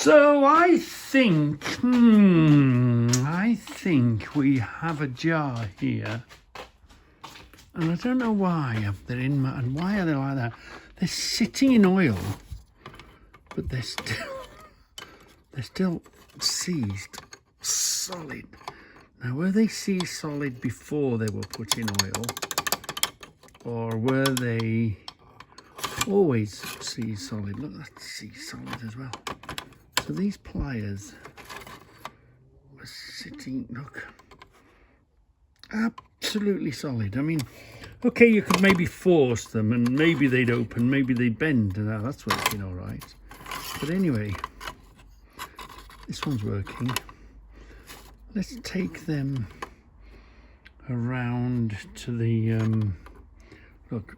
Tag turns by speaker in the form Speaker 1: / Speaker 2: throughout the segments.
Speaker 1: So I think we have a jar here, and I don't know why they're in my, and why are they like that? They're sitting in oil, but they're still seized solid. Now, were they seized solid before they were put in oil, or were they always seized solid? Look, that's seized solid as well. So these pliers were sitting, look, absolutely solid. I mean, okay, you could maybe force them and maybe they'd open, maybe they'd bend. Now that's working all right. But anyway, this one's working. Let's take them around to the, look,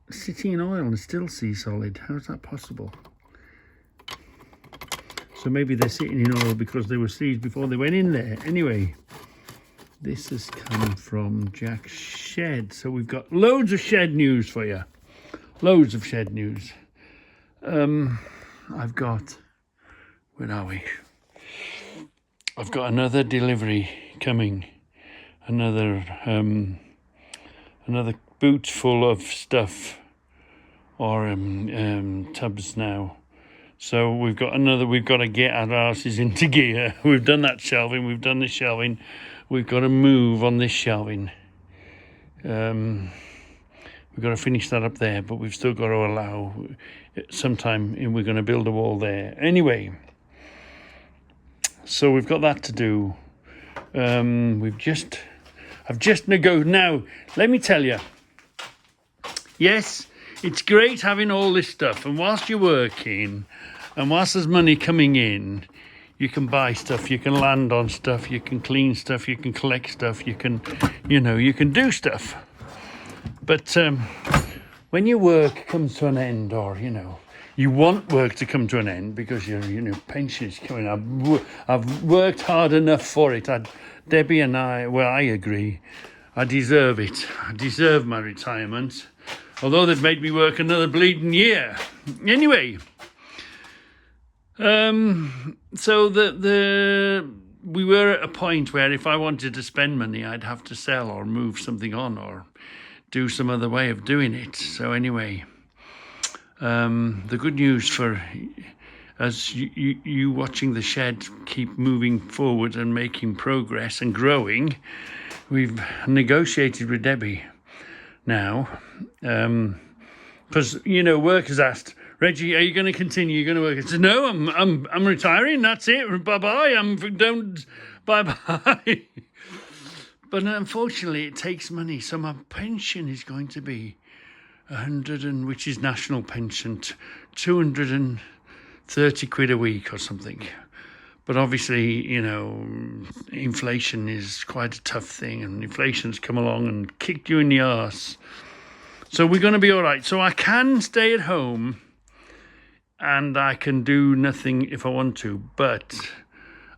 Speaker 1: sitting in oil and still sea solid. How is that possible? So maybe they're sitting in oil because they were seized before they went in there. Anyway, this has come from Jack's shed. So we've got loads of shed news for you. Loads of shed news. I've got, where are we? I've got another delivery coming. Another boot full of stuff, or tubs now. So we've got to get our asses into gear. We've done that shelving, we've done the shelving. We've got to move on this shelving. We've got to finish that up there, but we've still got to allow sometime, we're going to build a wall there. Anyway, so we've got that to do. I've just now, let me tell you, yes, it's great having all this stuff, and whilst you're working and whilst there's money coming in, you can buy stuff, you can land on stuff, you can clean stuff, you can collect stuff, you can do stuff. But when your work comes to an end, or you want work to come to an end because your pension is coming, I've worked hard enough for it. Debbie and I agree, I deserve it. I deserve my retirement, although they've made me work another bleeding year. Anyway, so we were at a point where if I wanted to spend money, I'd have to sell or move something on or do some other way of doing it. So anyway, the good news for as you watching the shed keep moving forward and making progress and growing, we've negotiated with Debbie now, because work has asked, Reggie, are you going to continue? You're going to work? I said, no, I'm retiring. That's it. Bye bye. Bye bye. But unfortunately, it takes money. So my pension is going to be which is national pension, 230 quid a week or something. But obviously, inflation is quite a tough thing, and inflation's come along and kicked you in the arse. So we're going to be all right. So I can stay at home and I can do nothing if I want to, but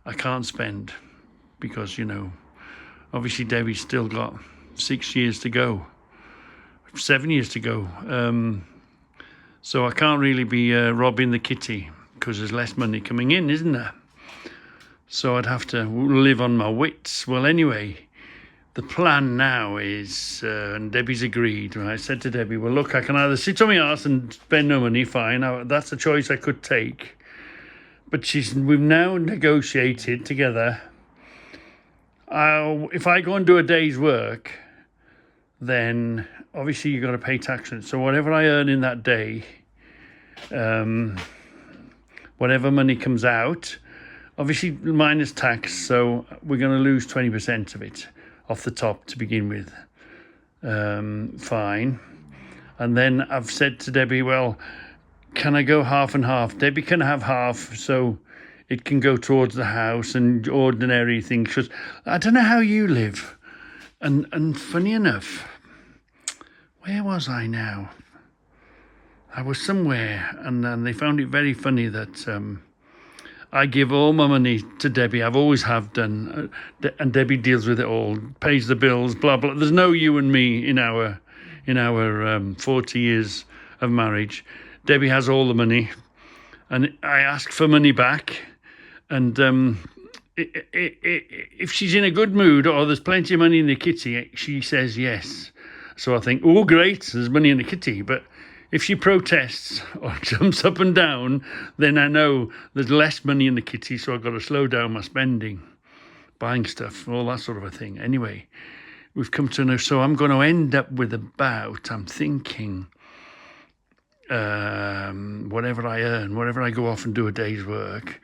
Speaker 1: I can't spend because, obviously Debbie's still got 6 years to go, 7 years to go. So I can't really be robbing the kitty because there's less money coming in, isn't there? So I'd have to live on my wits. Well, anyway, the plan now is, and Debbie's agreed. I said to Debbie, well, look, I can either sit on my arse and spend no money, fine. That's a choice I could take. But we've now negotiated together. If I go and do a day's work, then obviously you've got to pay tax on it. So whatever I earn in that day, whatever money comes out, obviously minus tax, so we're going to lose 20% of it off the top to begin with. Fine. And then I've said to Debbie, well, can I go half and half? Debbie can have half, so it can go towards the house and ordinary things. Because I don't know how you live. And funny enough, where was I now? I was somewhere, and they found it very funny that I give all my money to Debbie. I've always have done, and Debbie deals with it all, pays the bills, blah blah. There's no you and me in our 40 years of marriage. Debbie has all the money. and I ask for money back, and if she's in a good mood or there's plenty of money in the kitty, she says yes. So I think, oh great, there's money in the kitty. But if she protests or jumps up and down, then I know there's less money in the kitty, so I've got to slow down my spending, buying stuff, all that sort of a thing. Anyway, we've come to know, so I'm going to end up with about, I'm thinking, whatever I earn, whatever I go off and do a day's work,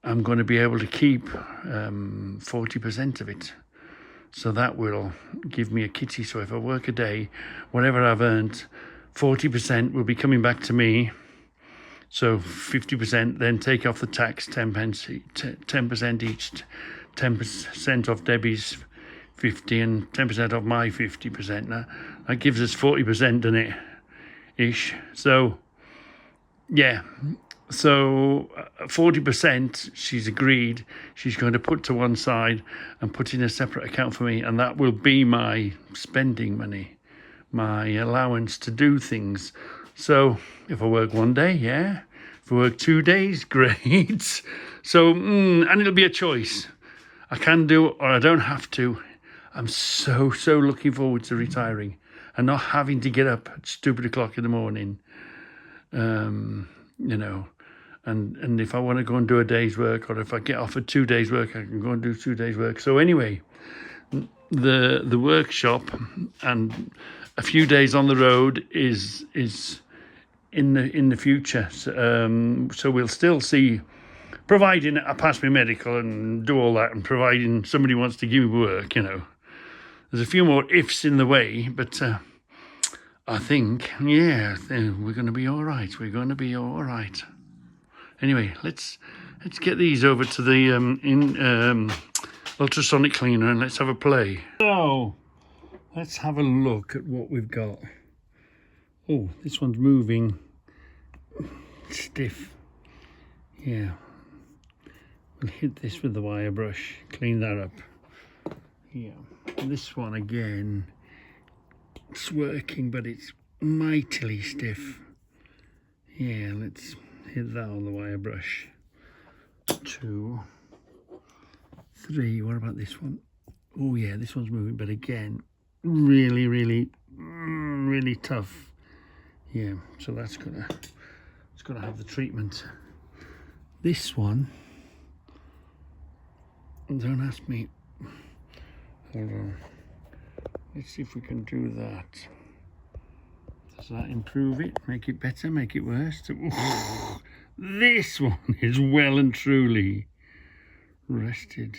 Speaker 1: I'm going to be able to keep 40% of it. So that will give me a kitty. So if I work a day, whatever I've earned, 40% will be coming back to me. So 50%, then take off the tax, 10% each, 10% off Debbie's 50 and 10% off my 50%. Now, that gives us 40%, doesn't it? Ish. So, yeah. So 40% she's agreed she's going to put to one side and put in a separate account for me, and that will be my spending money, my allowance to do things. So if I work one day, yeah. If I work 2 days, great. So, and it'll be a choice. I can do it or I don't have to. I'm so looking forward to retiring and not having to get up at stupid o'clock in the morning. You know, and if I want to go and do a day's work, or if I get offered 2 days work, I can go and do 2 days work. So anyway, the workshop and a few days on the road is in the future. So we'll still see, providing I pass my medical and do all that, and providing somebody wants to give me work, you know. There's a few more ifs in the way, but I think, yeah, we're going to be all right. We're going to be all right. Anyway, let's get these over to the ultrasonic cleaner and let's have a play. So, let's have a look at what we've got. Oh, this one's moving stiff. Yeah. We'll hit this with the wire brush, clean that up. Yeah. This one again, it's working, but it's mightily stiff. Yeah, let's hit that on the wire brush. 2, 3, what about this one? Oh yeah, this one's moving, but again, really tough. Yeah, so it's gonna have the treatment. This one, don't ask me. Hold on. Let's see if we can do that. Does that improve it? Make it better? Make it worse? Ooh, this one is well and truly rested.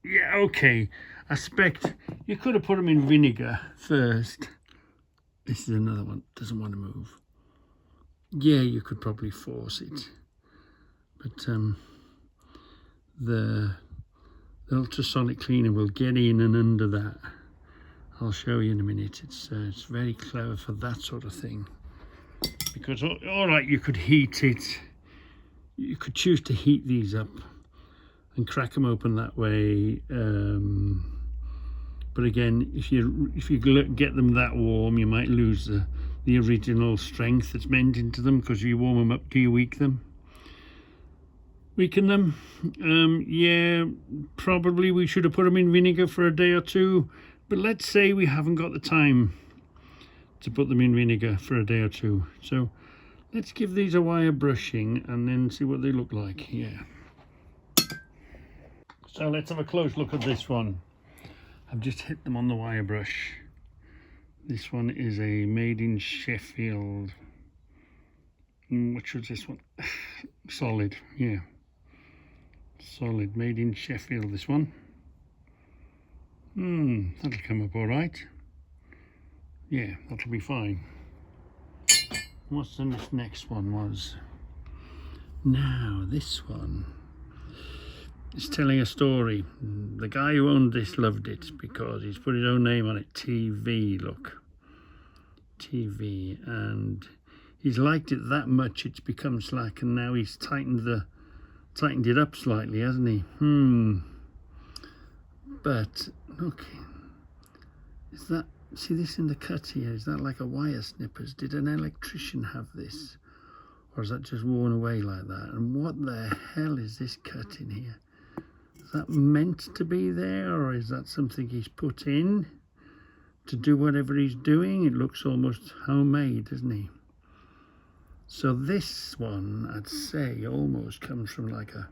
Speaker 1: Yeah, okay. I suspect you could have put them in vinegar first. This is another one. Doesn't want to move. Yeah, you could probably force it. But the ultrasonic cleaner will get in and under that. I'll show you in a minute. It's very clever for that sort of thing. Because, all right, you could heat it. You could choose to heat these up and crack them open that way. But again, if you get them that warm, you might lose the original strength that's meant into them, because you warm them up. Do you weaken them? Weaken them? Yeah, probably we should have put them in vinegar for a day or two. But let's say we haven't got the time to put them in vinegar for a day or two. So let's give these a wire brushing and then see what they look like. Yeah. So let's have a close look at this one. I've just hit them on the wire brush. This one is a made in Sheffield. Which was this one? Solid, yeah. Solid, made in Sheffield, this one. That'll come up all right. Yeah, that'll be fine. What's the next one was? Now, this one is telling a story. The guy who owned this loved it because he's put his own name on it. TV, look. TV, and he's liked it that much it's become slack, and now he's tightened it up slightly, hasn't he? But look, is that, see this in the cut here, is that like a wire snippers? Did an electrician have this, Or is that just worn away like that? And what the hell is this cut in here? Is that meant to be there, or is that something he's put in to do whatever he's doing? It looks almost homemade, doesn't he? So this one, I'd say, almost comes from like a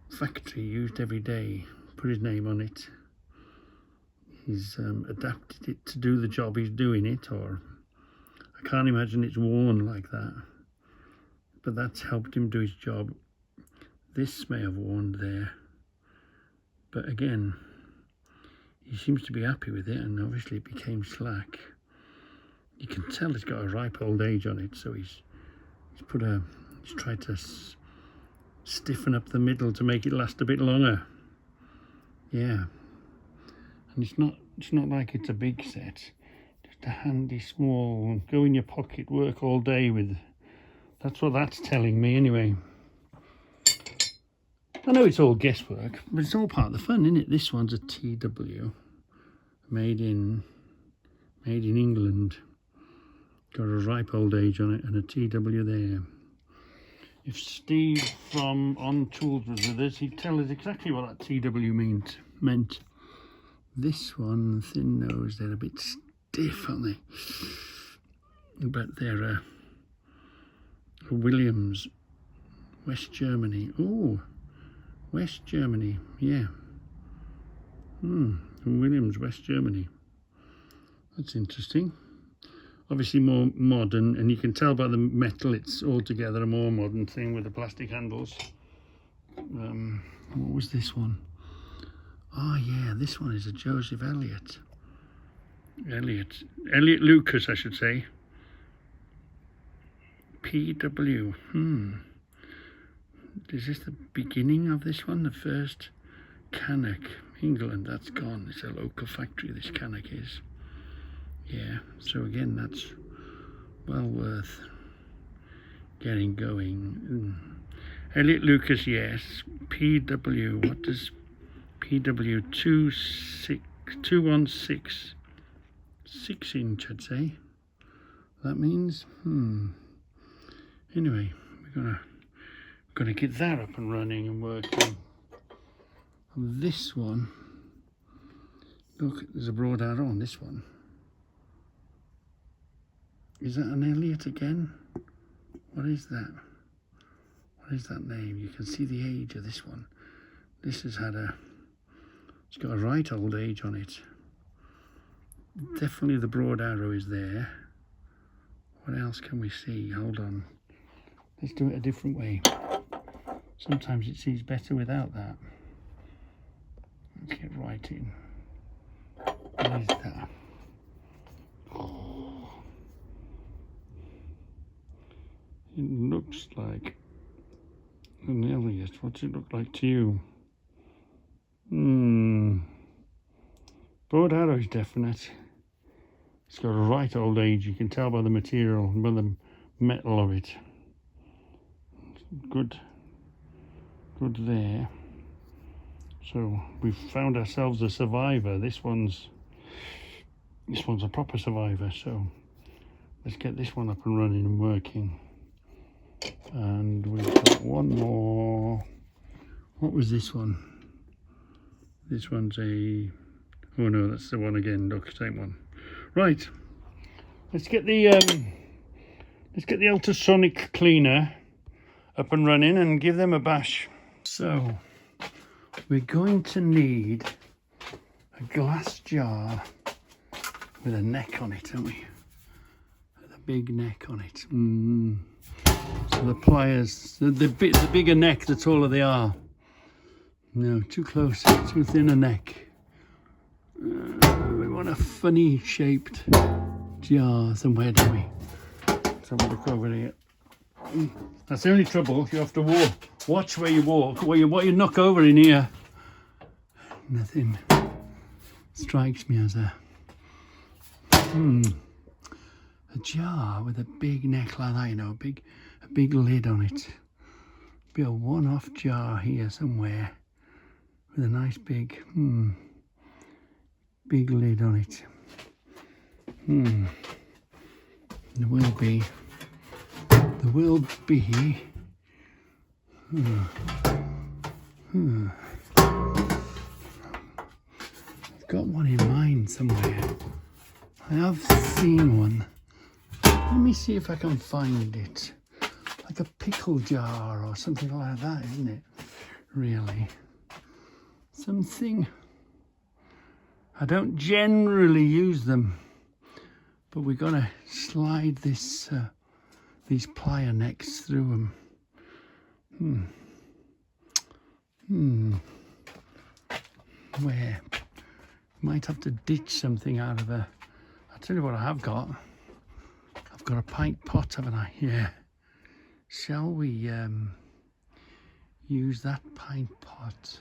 Speaker 1: factory used every day. Put his name on it. He's adapted it to do the job he's doing it, or I can't imagine it's worn like that. But that's helped him do his job. This may have worn there. But again, he seems to be happy with it, and obviously it became slack. You can tell it's got a ripe old age on it, so he's tried to stiffen up the middle to make it last a bit longer. Yeah, and it's not like it's a big set, just a handy small, go in your pocket, work all day with. That's what that's telling me anyway. I know it's all guesswork, but it's all part of the fun, isn't it? This one's a TW, made in England. Got a ripe old age on it and a TW there. If Steve from On Tools was with us, he'd tell us exactly what that TW meant. This one, thin nose, they're a bit stiff, aren't they? But they're a Williams, West Germany. Oh, West Germany, yeah. Williams, West Germany. That's interesting. Obviously more modern, and you can tell by the metal it's altogether a more modern thing with the plastic handles. What was this one? Oh yeah, this one is a Joseph Elliott Lucas, I should say. PW. Is this the beginning of this one? The first Canuck, England, that's gone. It's a local factory, this Canuck is. Yeah, so again, that's well worth getting going. Elliott Lucas, yes. PW, what does PW 216 6-inch, I'd say. That means, Anyway, we're gonna get that up and running and working. And this one, look, there's a broad arrow on this one. Is that an Elliott again? What is that? What is that name? You can see the age of this one. This has had it's got a right old age on it. Definitely the broad arrow is there. What else can we see? Hold on. Let's do it a different way. Sometimes it sees better without that. Let's get right in. What is that? It looks like an Elliott. What's it look like to you? Broad arrow is definite. It's got a right old age. You can tell by the material and by the metal of it. Good there. So we've found ourselves a survivor. This one's a proper survivor. So let's get this one up and running and working. And we've got one more. What was this one? This one's a, oh no, that's the one again. Look, same one. Right, let's get the ultrasonic cleaner up and running and give them a bash. So we're going to need a glass jar with a neck on it, aren't we? With a big neck on it. So the pliers, the bigger neck, the taller they are. No, too close, too thin a neck. We want a funny shaped jar somewhere, do we? Let's have a look over here. That's the only trouble. You have to watch where you walk, what you knock over in here. Nothing strikes me as a jar with a big neck like that, you know, a big lid on it. Be a one-off jar here somewhere with a nice big lid on it. There will be... I've got one in mind somewhere. I have seen one. Let me see if I can find it. Like a pickle jar or something like that, isn't it? Really. Something. I don't generally use them, but we're gonna slide this these plier necks through them. Where? Might have to ditch something out of a... I'll tell you what I have got. I've got a pint pot, haven't I? Yeah. Shall we use that pint pot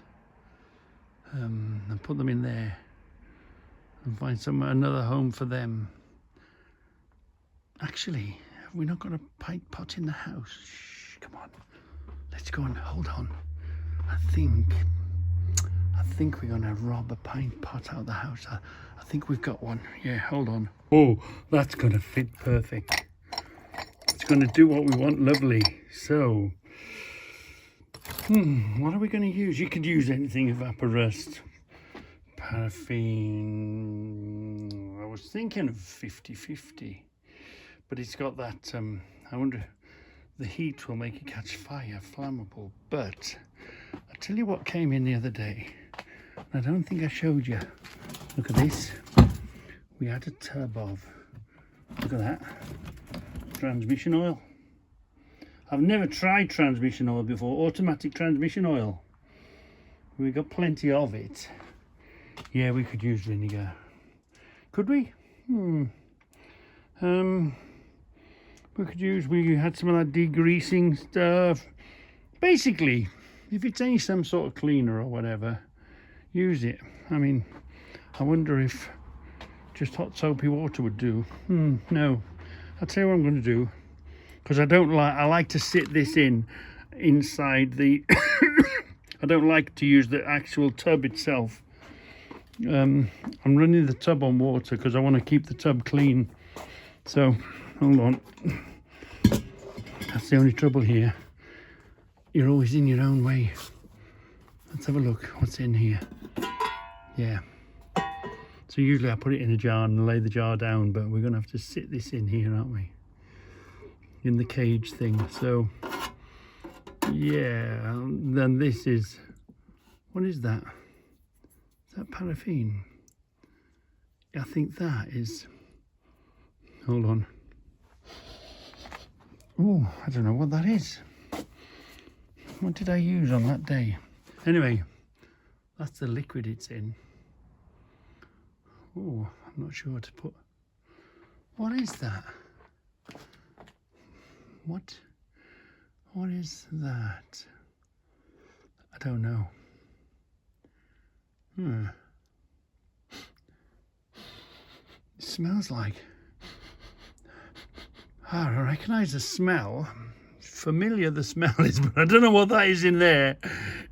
Speaker 1: and put them in there and find another home for them? Actually, have we not got a pint pot in the house? Shh, come on. Let's go and hold on. I think we're going to rob a pint pot out of the house. I think we've got one. Yeah, hold on. Oh, that's going to fit perfect. It's going to do what we want. Lovely. So, what are we going to use? You could use anything, evaporust, paraffin. I was thinking of 50-50, but it's got that, I wonder, the heat will make it catch fire, flammable. But I'll tell you what came in the other day. I don't think I showed you. Look at this. We had a tub of, look at that, transmission oil. I've never tried transmission oil before, automatic transmission oil. We got plenty of it. Yeah, we could use vinegar. Could we? We had some of that degreasing stuff. Basically, if it's some sort of cleaner or whatever, use it. I mean, I wonder if just hot soapy water would do. No, I'll tell you what I'm going to do, because I like to sit this inside the I don't like to use the actual tub itself. I'm running the tub on water because I want to keep the tub clean. So hold on, that's the only trouble here. You're always in your own way. Let's have a look what's in here. Yeah, so usually I put it in a jar and lay the jar down, but we're gonna have to sit this in here, aren't we, in the cage thing. So yeah, then this is, what is that? Is that paraffin? I think that is, hold on. Oh, I don't know what that is. What did I use on that day? Anyway, that's the liquid it's in. Oh, I'm not sure what to put. What is that? What is that? I don't know. It smells like... I recognise the smell. Familiar the smell is, but I don't know what that is in there.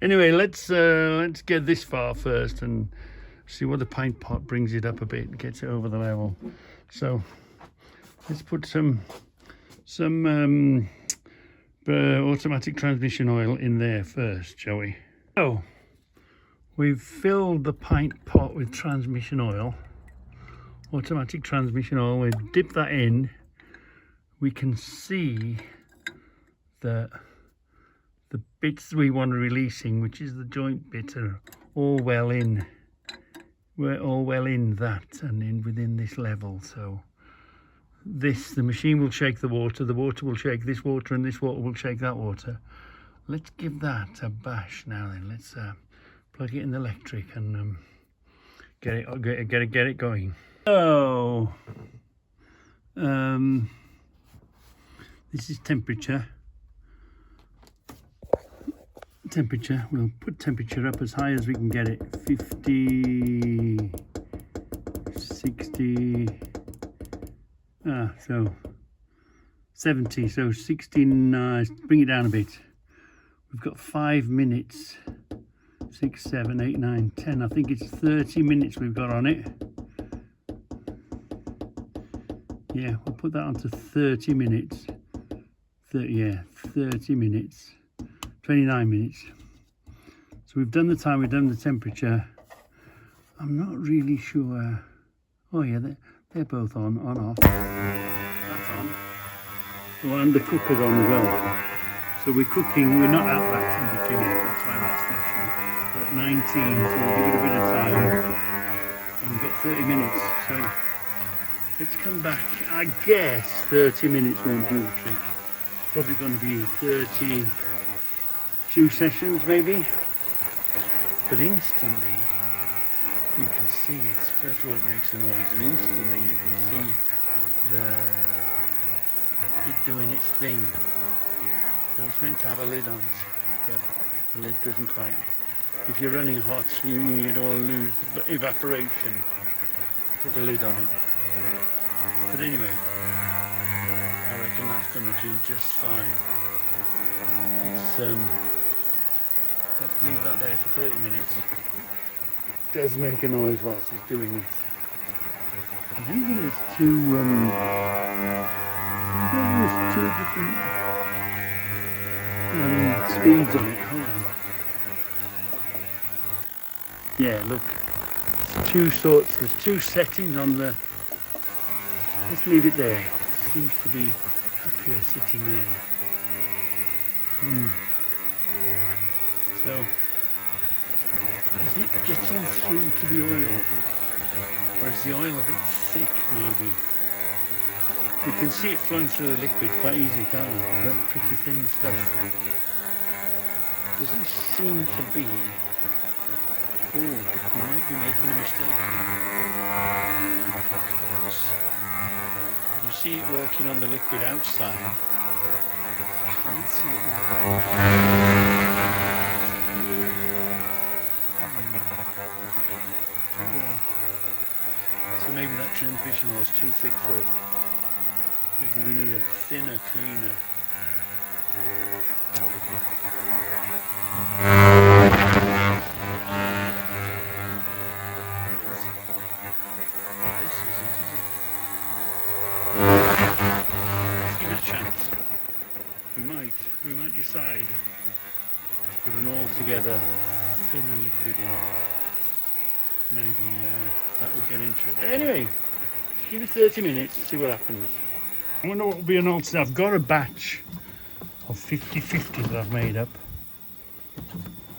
Speaker 1: Anyway, let's get this far first and see what the pint pot brings it up a bit, gets it over the level. So let's put some automatic transmission oil in there first, shall we? So we've filled the pint pot with transmission oil, automatic transmission oil. We dip that in. We can see that the bits we want releasing, which is the joint bit, are all well in. We're all well in that and in within this level. So the machine will shake the water will shake this water, and this water will shake that water. Let's give that a bash now then. Let's plug it in the electric and get it going. So this is temperature. We'll put temperature up as high as we can get it. 50, 60, so 70, so 16, bring it down a bit. We've got 5 minutes, 6, 7, 8, 9, 10. I think it's 30 minutes we've got on it. Yeah, we'll put that on to 30 minutes. 30 minutes, 29 minutes. So we've done the time, we've done the temperature. I'm not really sure. Oh yeah, they're both on, off. That's on. Oh, and the cooker's on as well. So we're cooking, we're not at that temperature yet, that's why that's flashing. We're at 19, so we'll give it a bit of time. And we've got 30 minutes, so let's come back. I guess 30 minutes won't do the trick. Probably going to be 32 sessions maybe. But instantly, you can see it's, first of all it makes a noise, and instantly you can see it doing its thing. Now it's meant to have a lid on it, but the lid doesn't quite. If you're running hot, you don't want to lose the evaporation. Put the lid on it. But anyway, I reckon that's going to do just fine. It's let's leave that there for 30 minutes. It does make a noise whilst it's doing it. I think there's two different speeds on it. Hold on. Yeah, look. There's two settings on the. Let's leave it there. It seems to be up here, sitting there. So, is it getting through to the oil? Or is the oil a bit thick, maybe? You can see it flowing through the liquid quite easily, can't you? That's pretty thin stuff. Doesn't seem to be. Oh, you might be making a mistake here. You see it working on the liquid outside. I can't see it working. So maybe that transmission was too thick for it. Maybe we need a thinner cleaner. We might decide to put an altogether thinner liquid in. Maybe that would get into it. Anyway, give it 30 minutes, see what happens. I wonder what will be an alternative. I've got a batch of 50/50 that I've made up.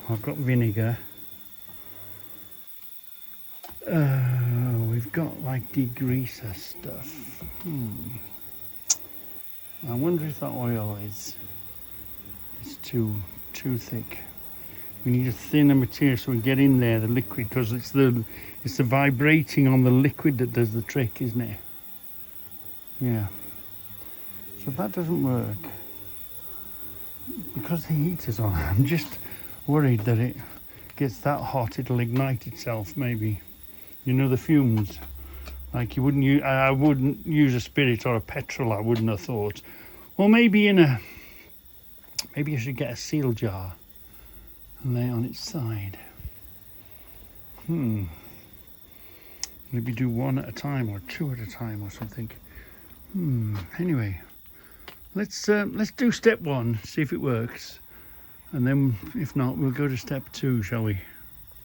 Speaker 1: I've got vinegar. We've got like degreaser stuff. I wonder if that oil is too thick. We need a thinner material so we get in there the liquid, because it's the vibrating on the liquid that does the trick, isn't it? Yeah. So if that doesn't work, because the heater's on, I'm just worried that it gets that hot it'll ignite itself. Maybe, you know, the fumes. Like you wouldn't use, I wouldn't use a spirit or a petrol. I wouldn't have thought. Or maybe maybe I should get a seal jar and lay it on its side. Maybe do one at a time or two at a time or something. Anyway, let's do step one, see if it works, and then if not, we'll go to step two, shall we?